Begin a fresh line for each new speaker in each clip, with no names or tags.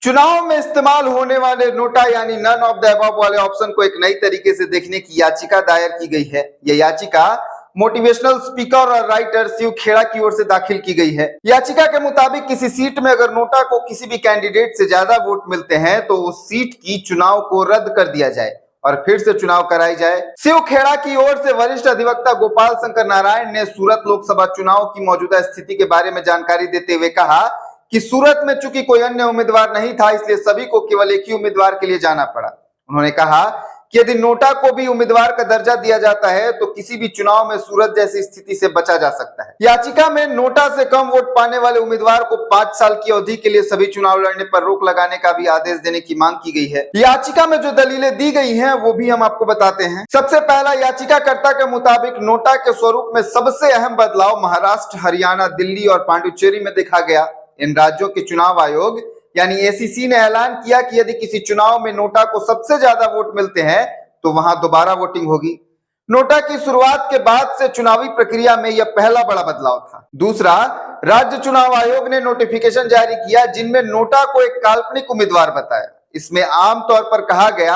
चुनाव में इस्तेमाल होने वाले नोटा यानी नन ऑफ द अबव वाले ऑप्शन को एक नई तरीके से देखने की याचिका दायर की गई है। यह याचिका मोटिवेशनल स्पीकर और राइटर शिव खेड़ा की ओर से दाखिल की गई है। याचिका के मुताबिक किसी सीट में अगर नोटा को किसी भी कैंडिडेट से ज्यादा वोट मिलते हैं तो उस सीट की चुनाव को रद्द कर दिया जाए और फिर से चुनाव कराई जाए। शिव खेड़ा की ओर से वरिष्ठ अधिवक्ता गोपाल शंकर नारायण ने सूरत लोकसभा चुनाव की मौजूदा स्थिति के बारे में जानकारी देते हुए कहा कि सूरत में चूंकि कोई अन्य उम्मीदवार नहीं था, इसलिए सभी को केवल एक ही उम्मीदवार के लिए जाना पड़ा। उन्होंने कहा कि यदि नोटा को भी उम्मीदवार का दर्जा दिया जाता है तो किसी भी चुनाव में सूरत जैसी स्थिति से बचा जा सकता है। याचिका में नोटा से कम वोट पाने वाले उम्मीदवार को 5 साल की अवधि के लिए सभी चुनाव लड़ने पर रोक लगाने का भी आदेश देने की मांग की गई है। याचिका में जो दलीलें दी गई हैं वो भी हम आपको बताते हैं। सबसे पहला, याचिकाकर्ता के मुताबिक नोटा के स्वरूप में सबसे अहम बदलाव महाराष्ट्र, हरियाणा, दिल्ली और पांडुचेरी में देखा गया। इन राज्यों के चुनाव आयोग यानी एसीसी ने ऐलान किया कि यदि किसी चुनाव में नोटा को सबसे ज्यादा वोट मिलते हैं तो वहां दोबारा वोटिंग होगी। नोटा की शुरुआत के बाद से चुनावी प्रक्रिया में यह पहला बड़ा बदलाव था। दूसरा, राज्य चुनाव आयोग ने नोटिफिकेशन जारी किया जिनमें नोटा को एक काल्पनिक उम्मीदवार बताया। इसमें आमतौर पर कहा गया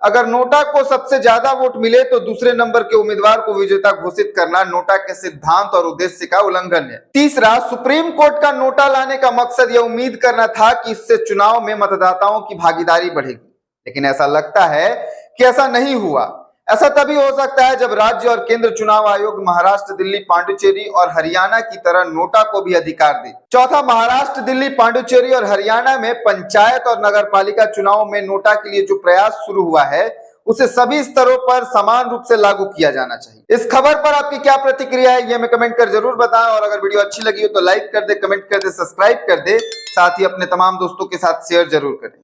अगर नोटा को सबसे ज्यादा वोट मिले तो दूसरे नंबर के उम्मीदवार को विजेता घोषित करना नोटा के सिद्धांत और उद्देश्य का उल्लंघन है। तीसरा, सुप्रीम कोर्ट का नोटा लाने का मकसद यह उम्मीद करना था कि इससे चुनाव में मतदाताओं की भागीदारी बढ़ेगी, लेकिन ऐसा लगता है कि ऐसा नहीं हुआ। ऐसा तभी हो सकता है जब राज्य और केंद्र चुनाव आयोग महाराष्ट्र, दिल्ली, पांडुचेरी और हरियाणा की तरह नोटा को भी अधिकार दे। चौथा, महाराष्ट्र, दिल्ली, पांडुचेरी और हरियाणा में पंचायत और नगरपालिका चुनाव में नोटा के लिए जो प्रयास शुरू हुआ है उसे सभी स्तरों पर समान रूप से लागू किया जाना चाहिए। इस खबर पर आपकी क्या प्रतिक्रिया है ये हमें कमेंट कर जरूर बताएं और अगर वीडियो अच्छी लगी हो तो लाइक कर दे, कमेंट कर दे, सब्सक्राइब कर दे, साथ ही अपने तमाम दोस्तों के साथ शेयर जरूर करें।